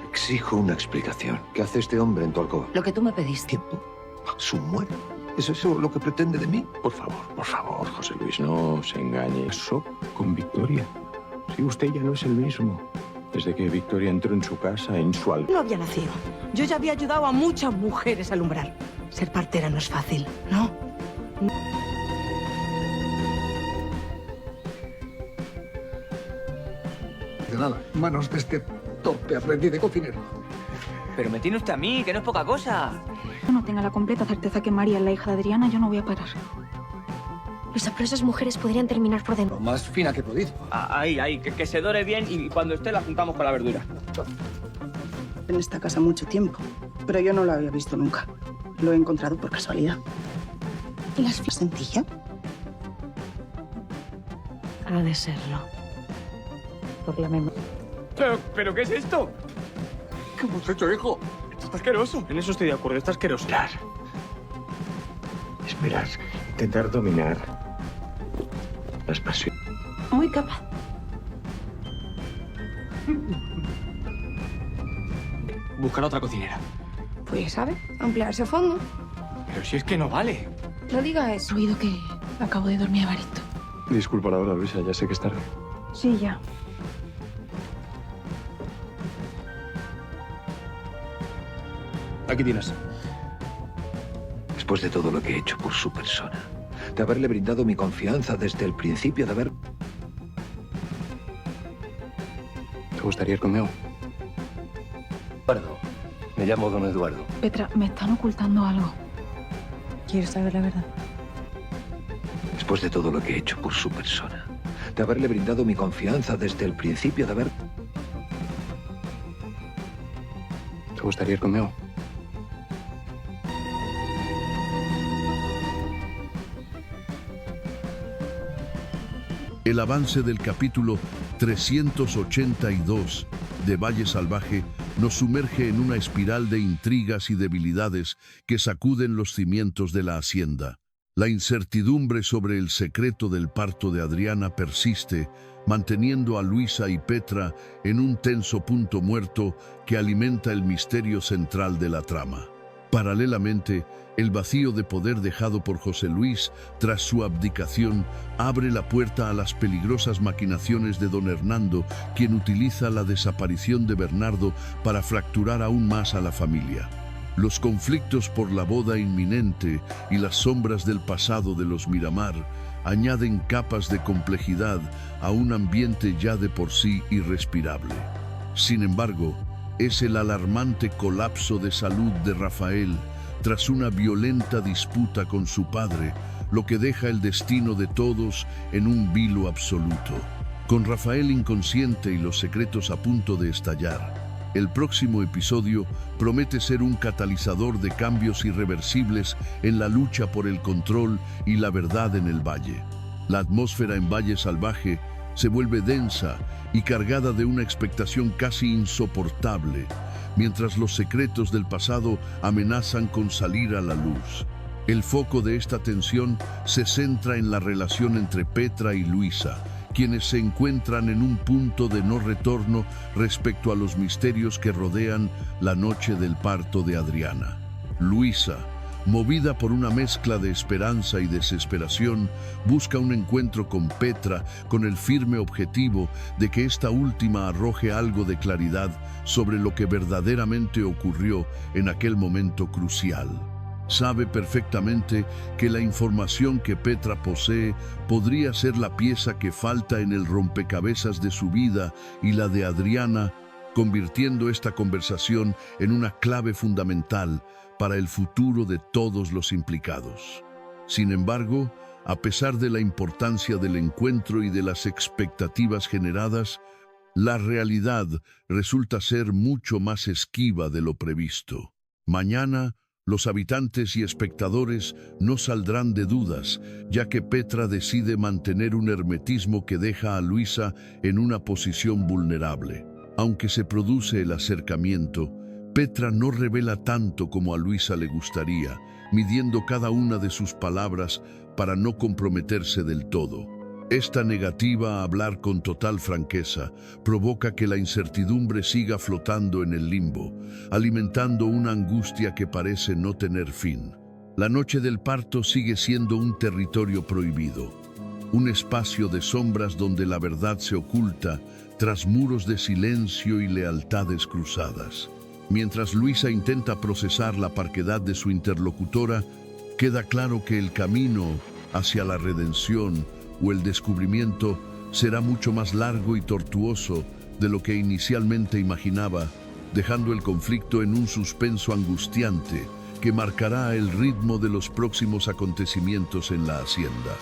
Exijo una explicación. ¿Qué hace este hombre en tu alcoba? Lo que tú me pediste. ¿Tiempo? ¿Su muerte? ¿Es eso lo que pretende de mí? Por favor, José Luis, no se engañe. Casó con Victoria. Si usted ya no es el mismo. Desde que Victoria entró en su casa, en su alcoba. No había nacido. Yo ya había ayudado a muchas mujeres a alumbrar. Ser partera no es fácil, ¿no? De nada, en manos de este torpe aprendiz de cocinero. Pero me tiene usted a mí, que no es poca cosa. No tenga la completa certeza que María es la hija de Adriana, yo no voy a parar. Luisa, pero esas mujeres podrían terminar por dentro. Lo más fina que podéis. Ahí, que se dore bien y cuando esté la juntamos con la verdura. En esta casa mucho tiempo, pero yo no lo había visto nunca. Lo he encontrado por casualidad. ¿Y las fiestas sencilla? Ha de serlo. Por la memoria. ¿Pero qué es esto? ¿Qué hemos hecho, hijo? Esto está asqueroso. En eso estoy de acuerdo, está asqueroso. Esperar. Intentar dominar las pasiones. Muy capaz. Buscar a otra cocinera. Pues, ¿sabe? Ampliarse a fondo. Pero si es que no vale. No diga eso. He oído que acabo de dormir a Barito. Disculpa la hora, Luisa, ya sé que es tarde. Sí, ya. Aquí tienes. Después de todo lo que he hecho por su persona, de haberle brindado mi confianza desde el principio, de haber... ¿Te gustaría ir conmigo? Eduardo. Me llamo don Eduardo. Petra, me están ocultando algo. ¿Quieres saber la verdad? Después de todo lo que he hecho por su persona, de haberle brindado mi confianza desde el principio, de haber... ¿Te gustaría ir conmigo? El avance del capítulo 382 de Valle Salvaje nos sumerge en una espiral de intrigas y debilidades que sacuden los cimientos de la hacienda. La incertidumbre sobre el secreto del parto de Adriana persiste, manteniendo a Luisa y Petra en un tenso punto muerto que alimenta el misterio central de la trama. Paralelamente, el vacío de poder dejado por José Luis tras su abdicación abre la puerta a las peligrosas maquinaciones de don Hernando, quien utiliza la desaparición de Bernardo para fracturar aún más a la familia. Los conflictos por la boda inminente y las sombras del pasado de los Miramar añaden capas de complejidad a un ambiente ya de por sí irrespirable. Sin embargo, es el alarmante colapso de salud de Rafael tras una violenta disputa con su padre, lo que deja el destino de todos en un vilo absoluto. Con Rafael inconsciente y los secretos a punto de estallar, el próximo episodio promete ser un catalizador de cambios irreversibles en la lucha por el control y la verdad en el valle. La atmósfera en Valle Salvaje se vuelve densa y cargada de una expectación casi insoportable, mientras los secretos del pasado amenazan con salir a la luz. El foco de esta tensión se centra en la relación entre Petra y Luisa, quienes se encuentran en un punto de no retorno respecto a los misterios que rodean la noche del parto de Adriana. Luisa, movida por una mezcla de esperanza y desesperación, busca un encuentro con Petra con el firme objetivo de que esta última arroje algo de claridad sobre lo que verdaderamente ocurrió en aquel momento crucial. Sabe perfectamente que la información que Petra posee podría ser la pieza que falta en el rompecabezas de su vida y la de Adriana, convirtiendo esta conversación en una clave fundamental para el futuro de todos los implicados. Sin embargo, a pesar de la importancia del encuentro y de las expectativas generadas, la realidad resulta ser mucho más esquiva de lo previsto. Mañana, los habitantes y espectadores no saldrán de dudas, ya que Petra decide mantener un hermetismo que deja a Luisa en una posición vulnerable. Aunque se produce el acercamiento, Petra no revela tanto como a Luisa le gustaría, midiendo cada una de sus palabras para no comprometerse del todo. Esta negativa a hablar con total franqueza provoca que la incertidumbre siga flotando en el limbo, alimentando una angustia que parece no tener fin. La noche del parto sigue siendo un territorio prohibido, un espacio de sombras donde la verdad se oculta tras muros de silencio y lealtades cruzadas. Mientras Luisa intenta procesar la parquedad de su interlocutora, queda claro que el camino hacia la redención o el descubrimiento será mucho más largo y tortuoso de lo que inicialmente imaginaba, dejando el conflicto en un suspenso angustiante que marcará el ritmo de los próximos acontecimientos en la hacienda.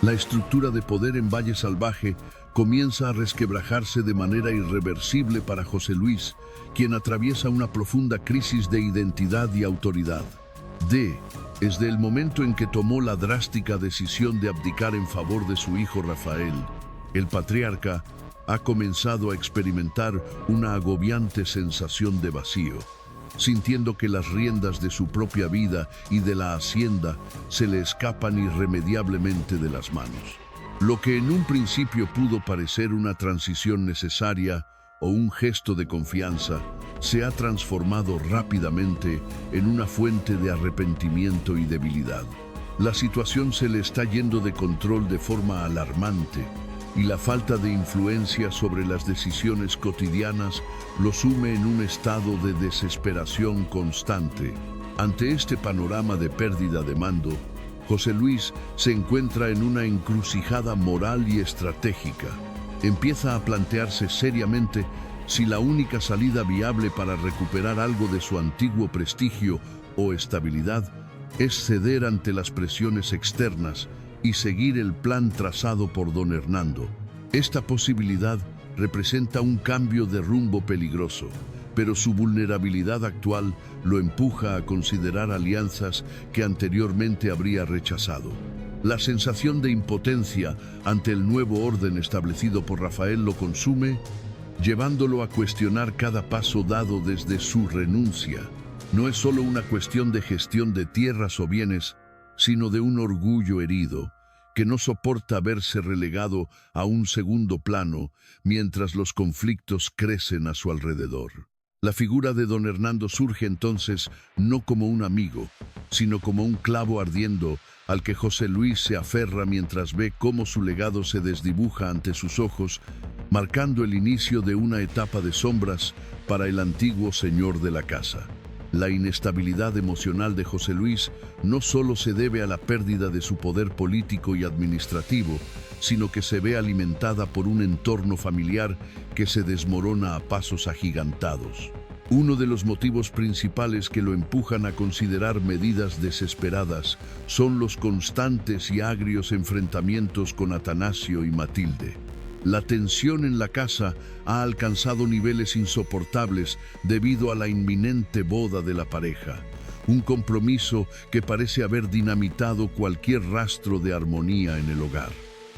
La estructura de poder en Valle Salvaje comienza a resquebrajarse de manera irreversible para José Luis, quien atraviesa una profunda crisis de identidad y autoridad. Desde el momento en que tomó la drástica decisión de abdicar en favor de su hijo Rafael, el patriarca ha comenzado a experimentar una agobiante sensación de vacío, sintiendo que las riendas de su propia vida y de la hacienda se le escapan irremediablemente de las manos. Lo que en un principio pudo parecer una transición necesaria o un gesto de confianza, se ha transformado rápidamente en una fuente de arrepentimiento y debilidad. La situación se le está yendo de control de forma alarmante y la falta de influencia sobre las decisiones cotidianas lo sume en un estado de desesperación constante. Ante este panorama de pérdida de mando, José Luis se encuentra en una encrucijada moral y estratégica. Empieza a plantearse seriamente si la única salida viable para recuperar algo de su antiguo prestigio o estabilidad es ceder ante las presiones externas y seguir el plan trazado por don Hernando. Esta posibilidad representa un cambio de rumbo peligroso, pero su vulnerabilidad actual lo empuja a considerar alianzas que anteriormente habría rechazado. La sensación de impotencia ante el nuevo orden establecido por Rafael lo consume, llevándolo a cuestionar cada paso dado desde su renuncia. No es solo una cuestión de gestión de tierras o bienes, sino de un orgullo herido, que no soporta verse relegado a un segundo plano mientras los conflictos crecen a su alrededor. La figura de don Hernando surge entonces no como un amigo, sino como un clavo ardiendo al que José Luis se aferra mientras ve cómo su legado se desdibuja ante sus ojos, marcando el inicio de una etapa de sombras para el antiguo señor de la casa. La inestabilidad emocional de José Luis no solo se debe a la pérdida de su poder político y administrativo, sino que se ve alimentada por un entorno familiar que se desmorona a pasos agigantados. Uno de los motivos principales que lo empujan a considerar medidas desesperadas son los constantes y agrios enfrentamientos con Atanasio y Matilde. La tensión en la casa ha alcanzado niveles insoportables debido a la inminente boda de la pareja, un compromiso que parece haber dinamitado cualquier rastro de armonía en el hogar.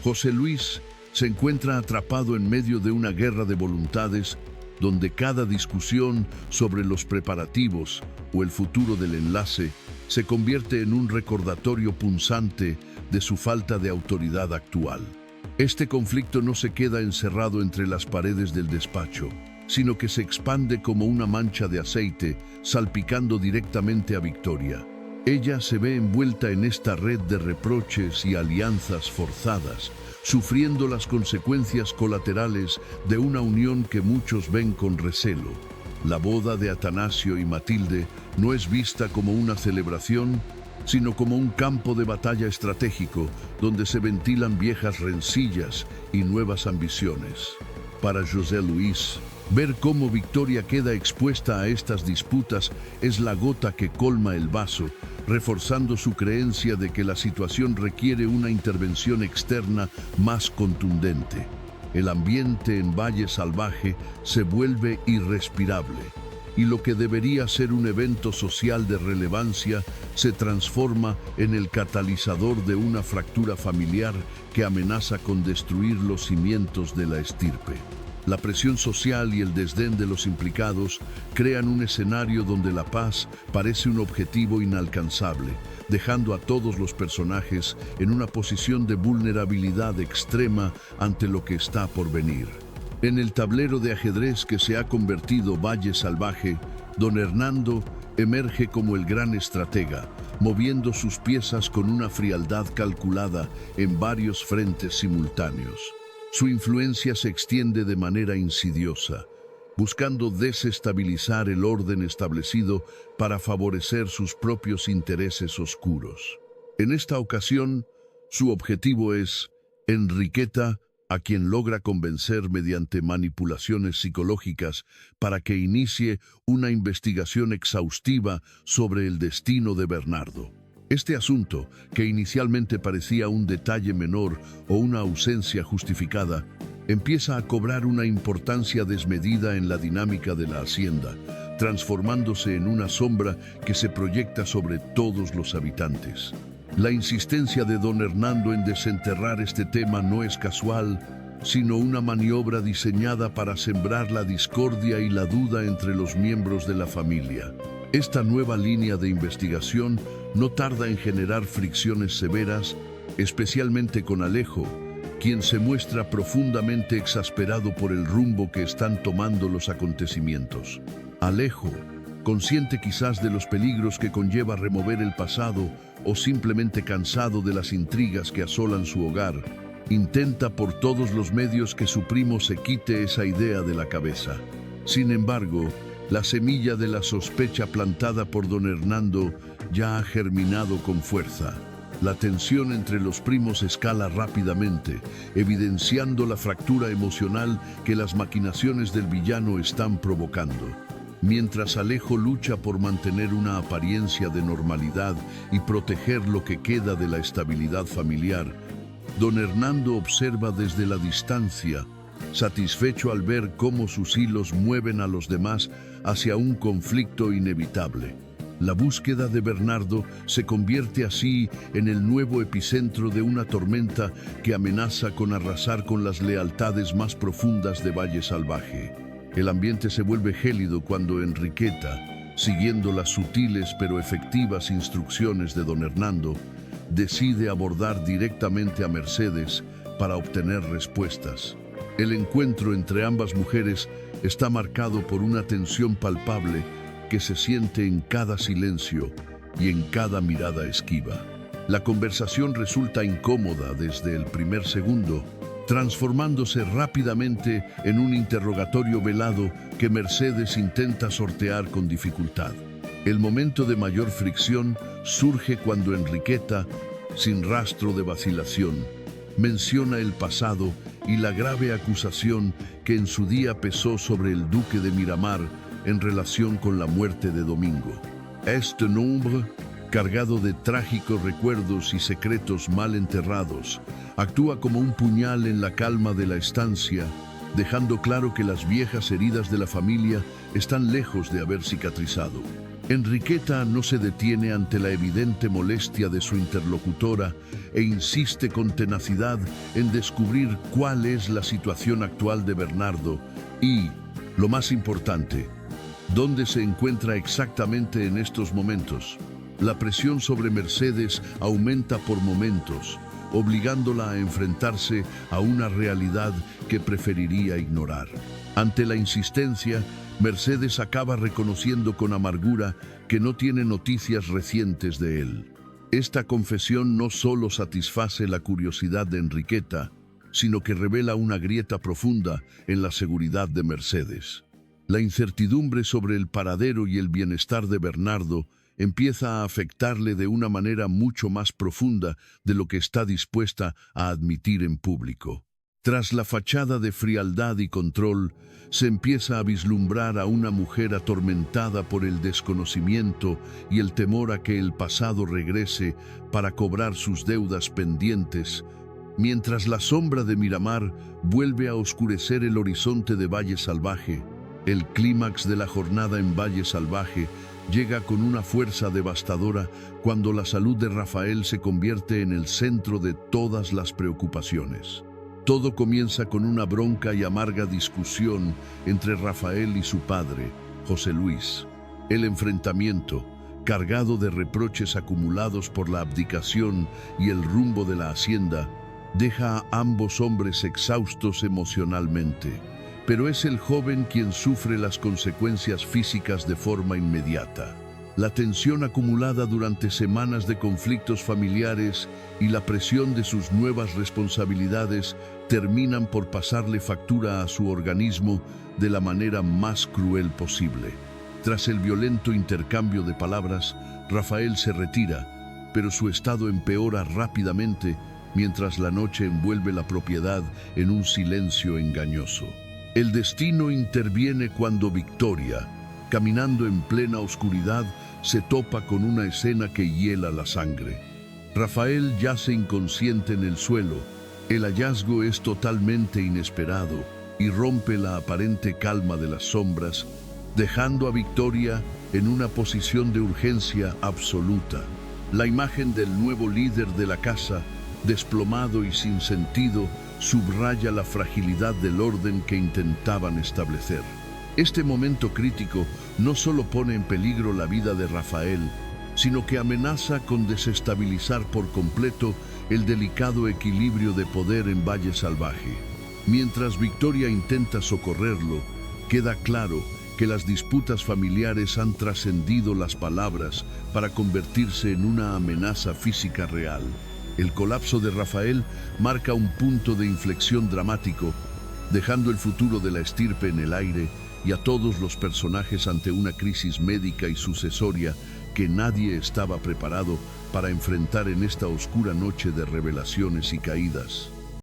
José Luis se encuentra atrapado en medio de una guerra de voluntades donde cada discusión sobre los preparativos o el futuro del enlace se convierte en un recordatorio punzante de su falta de autoridad actual. Este conflicto no se queda encerrado entre las paredes del despacho, sino que se expande como una mancha de aceite, salpicando directamente a Victoria. Ella se ve envuelta en esta red de reproches y alianzas forzadas, sufriendo las consecuencias colaterales de una unión que muchos ven con recelo. La boda de Atanasio y Matilde no es vista como una celebración, sino como un campo de batalla estratégico donde se ventilan viejas rencillas y nuevas ambiciones. Para José Luis, ver cómo Victoria queda expuesta a estas disputas es la gota que colma el vaso, reforzando su creencia de que la situación requiere una intervención externa más contundente. El ambiente en Valle Salvaje se vuelve irrespirable, y lo que debería ser un evento social de relevancia se transforma en el catalizador de una fractura familiar que amenaza con destruir los cimientos de la estirpe. La presión social y el desdén de los implicados crean un escenario donde la paz parece un objetivo inalcanzable, dejando a todos los personajes en una posición de vulnerabilidad extrema ante lo que está por venir. En el tablero de ajedrez que se ha convertido Valle Salvaje, don Hernando emerge como el gran estratega, moviendo sus piezas con una frialdad calculada en varios frentes simultáneos. Su influencia se extiende de manera insidiosa, buscando desestabilizar el orden establecido para favorecer sus propios intereses oscuros. En esta ocasión, su objetivo es Enriqueta, a quien logra convencer mediante manipulaciones psicológicas para que inicie una investigación exhaustiva sobre el destino de Bernardo. Este asunto, que inicialmente parecía un detalle menor o una ausencia justificada, empieza a cobrar una importancia desmedida en la dinámica de la hacienda, transformándose en una sombra que se proyecta sobre todos los habitantes. La insistencia de don Hernando en desenterrar este tema no es casual, sino una maniobra diseñada para sembrar la discordia y la duda entre los miembros de la familia. Esta nueva línea de investigación no tarda en generar fricciones severas, especialmente con Alejo, quien se muestra profundamente exasperado por el rumbo que están tomando los acontecimientos. Alejo, consciente quizás de los peligros que conlleva remover el pasado o simplemente cansado de las intrigas que asolan su hogar, intenta por todos los medios que su primo se quite esa idea de la cabeza. Sin embargo, la semilla de la sospecha plantada por don Hernando ya ha germinado con fuerza. La tensión entre los primos escala rápidamente, evidenciando la fractura emocional que las maquinaciones del villano están provocando. Mientras Alejo lucha por mantener una apariencia de normalidad y proteger lo que queda de la estabilidad familiar, don Hernando observa desde la distancia, satisfecho al ver cómo sus hilos mueven a los demás hacia un conflicto inevitable. La búsqueda de Bernardo se convierte así en el nuevo epicentro de una tormenta que amenaza con arrasar con las lealtades más profundas de Valle Salvaje. El ambiente se vuelve gélido cuando Enriqueta, siguiendo las sutiles pero efectivas instrucciones de don Hernando, decide abordar directamente a Mercedes para obtener respuestas. El encuentro entre ambas mujeres está marcado por una tensión palpable que se siente en cada silencio y en cada mirada esquiva. La conversación resulta incómoda desde el primer segundo, transformándose rápidamente en un interrogatorio velado que Mercedes intenta sortear con dificultad. El momento de mayor fricción surge cuando Enriqueta, sin rastro de vacilación, menciona el pasado y la grave acusación que en su día pesó sobre el duque de Miramar en relación con la muerte de Domingo. Este nombre, cargado de trágicos recuerdos y secretos mal enterrados, actúa como un puñal en la calma de la estancia, dejando claro que las viejas heridas de la familia están lejos de haber cicatrizado. Enriqueta no se detiene ante la evidente molestia de su interlocutora e insiste con tenacidad en descubrir cuál es la situación actual de Bernardo y, lo más importante, dónde se encuentra exactamente en estos momentos. La presión sobre Mercedes aumenta por momentos, obligándola a enfrentarse a una realidad que preferiría ignorar. Ante la insistencia, Mercedes acaba reconociendo con amargura que no tiene noticias recientes de él. Esta confesión no solo satisface la curiosidad de Enriqueta, sino que revela una grieta profunda en la seguridad de Mercedes. La incertidumbre sobre el paradero y el bienestar de Bernardo empieza a afectarle de una manera mucho más profunda de lo que está dispuesta a admitir en público. Tras la fachada de frialdad y control, se empieza a vislumbrar a una mujer atormentada por el desconocimiento y el temor a que el pasado regrese para cobrar sus deudas pendientes, mientras la sombra de Miramar vuelve a oscurecer el horizonte de Valle Salvaje. El clímax de la jornada en Valle Salvaje llega con una fuerza devastadora cuando la salud de Rafael se convierte en el centro de todas las preocupaciones. Todo comienza con una bronca y amarga discusión entre Rafael y su padre, José Luis. El enfrentamiento, cargado de reproches acumulados por la abdicación y el rumbo de la hacienda, deja a ambos hombres exhaustos emocionalmente. Pero es el joven quien sufre las consecuencias físicas de forma inmediata. La tensión acumulada durante semanas de conflictos familiares y la presión de sus nuevas responsabilidades terminan por pasarle factura a su organismo de la manera más cruel posible. Tras el violento intercambio de palabras, Rafael se retira, pero su estado empeora rápidamente mientras la noche envuelve la propiedad en un silencio engañoso. El destino interviene cuando Victoria, caminando en plena oscuridad, se topa con una escena que hiela la sangre. Rafael yace inconsciente en el suelo. El hallazgo es totalmente inesperado y rompe la aparente calma de las sombras, dejando a Victoria en una posición de urgencia absoluta. La imagen del nuevo líder de la casa, desplomado y sin sentido, subraya la fragilidad del orden que intentaban establecer. Este momento crítico no solo pone en peligro la vida de Rafael, sino que amenaza con desestabilizar por completo el delicado equilibrio de poder en Valle Salvaje. Mientras Victoria intenta socorrerlo, queda claro que las disputas familiares han trascendido las palabras para convertirse en una amenaza física real. El colapso de Rafael marca un punto de inflexión dramático, dejando el futuro de la estirpe en el aire y a todos los personajes ante una crisis médica y sucesoria que nadie estaba preparado para enfrentar en esta oscura noche de revelaciones y caídas.